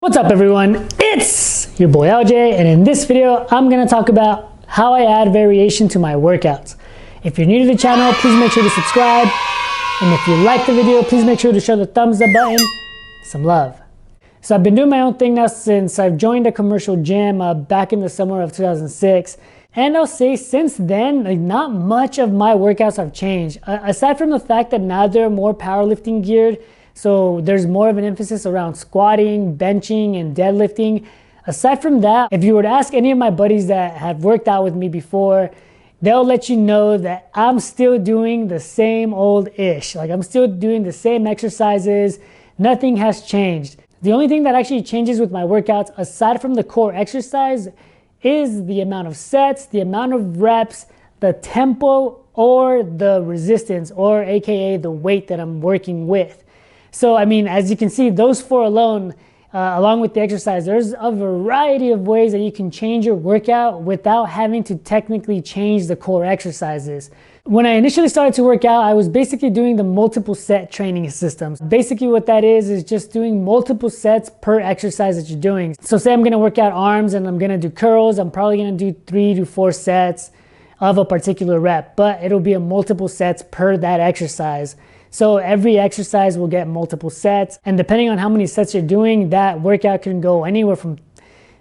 What's up everyone, it's your boy LJ, and in this video I'm going to talk about how I add variation to my workouts. If you're new to the channel, please make sure to subscribe, and if you like the video, please make sure to show the thumbs up button some love. So I've been doing my own thing now since I've joined a commercial gym back in the summer of 2006, and I'll say since then, not much of my workouts have changed, aside from the fact that now they're more powerlifting geared. So there's more of an emphasis around squatting, benching, and deadlifting. Aside from that, if you were to ask any of my buddies that have worked out with me before, they'll let you know that I'm still doing the same old-ish. Like I'm still doing the same exercises. Nothing has changed. The only thing that actually changes with my workouts, aside from the core exercise, is the amount of sets, the amount of reps, the tempo, or the resistance, or AKA the weight that I'm working with. So, I mean, as you can see, those four alone, along with the exercise, there's a variety of ways that you can change your workout without having to technically change the core exercises. When I initially started to work out, I was basically doing the multiple set training system. Basically what that is just doing multiple sets per exercise that you're doing. So say I'm gonna work out arms and I'm gonna do curls, I'm probably gonna do 3 to 4 sets of a particular rep, but it'll be a multiple sets per that exercise. So every exercise will get multiple sets, and depending on how many sets you're doing, that workout can go anywhere from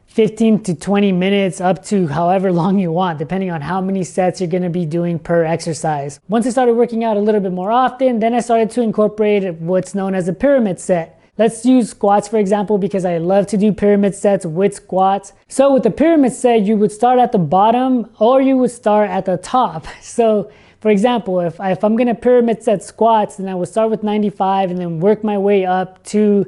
15 to 20 minutes up to however long you want, depending on how many sets you're gonna be doing per exercise. Once I started working out a little bit more often, then I started to incorporate what's known as a pyramid set. Let's use squats for example, because I love to do pyramid sets with squats. So with the pyramid set, you would start at the bottom or you would start at the top. So for example, if I'm gonna pyramid set squats, then I would start with 95 and then work my way up to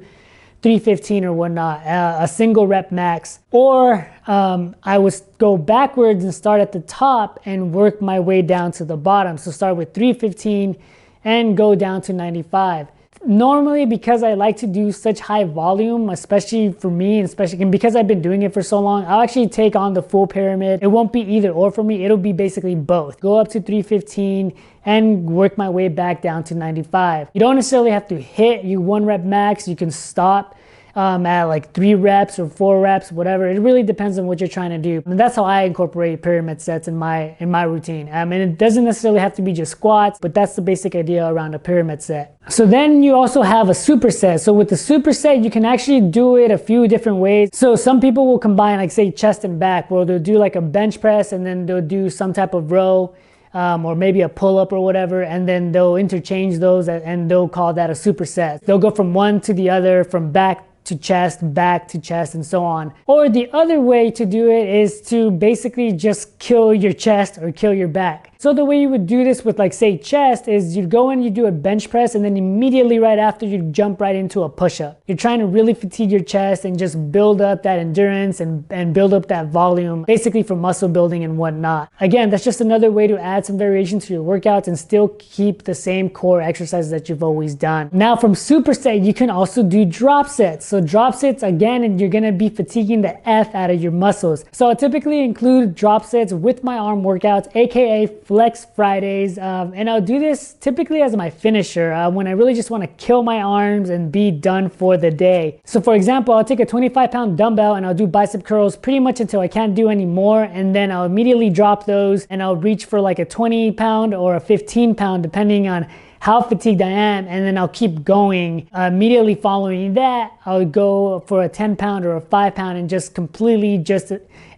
315 or whatnot, a single rep max. Or I would go backwards and start at the top and work my way down to the bottom. So start with 315 and go down to 95. Normally, because I like to do such high volume, especially for me, and especially because I've been doing it for so long, I'll actually take on the full pyramid. It won't be either or for me, it'll be basically both. Go up to 315 and work my way back down to 95. You don't necessarily have to hit your 1 rep max, you can stop at like 3 reps or 4 reps, whatever. It really depends on what you're trying to do. And that's how I incorporate pyramid sets in my routine. And it doesn't necessarily have to be just squats, but that's the basic idea around a pyramid set. So then you also have a superset. So with the superset, you can actually do it a few different ways. So some people will combine, like say chest and back, where they'll do like a bench press and then they'll do some type of row, or maybe a pull-up or whatever, and then they'll interchange those and they'll call that a superset. They'll go from one to the other, from back to chest, back to chest, and so on. Or the other way to do it is to basically just kill your chest or kill your back. So the way you would do this with like say chest is you'd go in, you do a bench press, and then immediately right after you jump right into a push-up. You're trying to really fatigue your chest and just build up that endurance and build up that volume, basically for muscle building and whatnot. Again, that's just another way to add some variation to your workouts and still keep the same core exercises that you've always done. Now from superset, you can also do drop sets. So drop sets, again, and you're gonna be fatiguing the F out of your muscles. So I typically include drop sets with my arm workouts, aka Flex Fridays, and I'll do this typically as my finisher when I really just want to kill my arms and be done for the day. So for example, I'll take a 25-pound dumbbell and I'll do bicep curls pretty much until I can't do any more, and then I'll immediately drop those and I'll reach for like a 20-pound or a 15-pound depending on how fatigued I am, and then I'll keep going. Immediately following that, I'll go for a 10-pound or a 5-pound and just completely just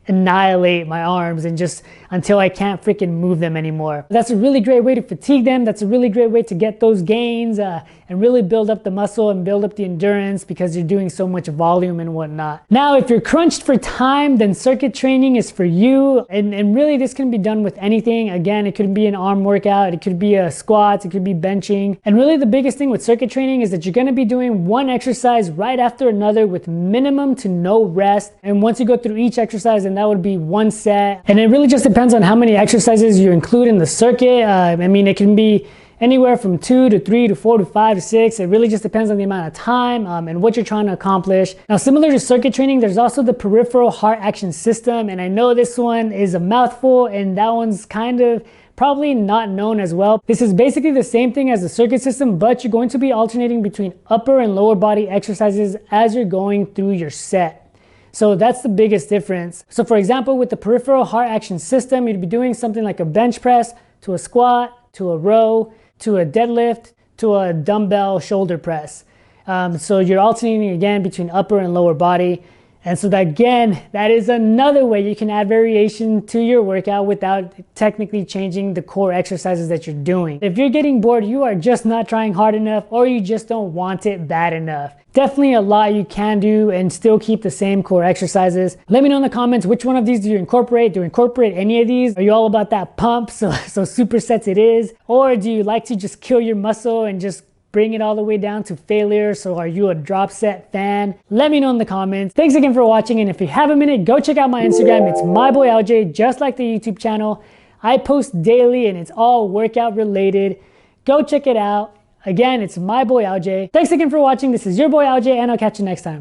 annihilate my arms and just until I can't freaking move them anymore. That's a really great way to fatigue them. That's a really great way to get those gains and really build up the muscle and build up the endurance because you're doing so much volume and whatnot. Now, if you're crunched for time, then circuit training is for you. And really this can be done with anything. Again, it could be an arm workout, it could be a squats, it could be benching. And really the biggest thing with circuit training is that you're gonna be doing one exercise right after another with minimum to no rest. And once you go through each exercise, and that would be 1 set. And it really just depends on how many exercises you include in the circuit. I mean, it can be anywhere from 2 to 3 to 4 to 5 to 6. It really just depends on the amount of time and what you're trying to accomplish. Now, similar to circuit training, there's also the peripheral heart action system. And I know this one is a mouthful, and that one's kind of probably not known as well. This is basically the same thing as the circuit system, but you're going to be alternating between upper and lower body exercises as you're going through your set. So that's the biggest difference. So for example, with the peripheral heart action system, you'd be doing something like a bench press to a squat, to a row, to a deadlift, to a dumbbell shoulder press. So you're alternating again between upper and lower body. And so that, again, that is another way you can add variation to your workout without technically changing the core exercises that you're doing. If you're getting bored, you are just not trying hard enough, or you just don't want it bad enough. Definitely a lot you can do and still keep the same core exercises. Let me know in the comments which one of these do you incorporate. Do you incorporate any of these? Are you all about that pump, so supersets it is? Or do you like to just kill your muscle and just bring it all the way down to failure? So are you a drop set fan? Let me know in the comments. Thanks again for watching, and if you have a minute, go check out my Instagram. It's myboylj, just like the YouTube channel. I post daily and it's all workout related. Go check it out. Again, it's myboylj. Thanks again for watching. This is your boy LJ, and I'll catch you next time.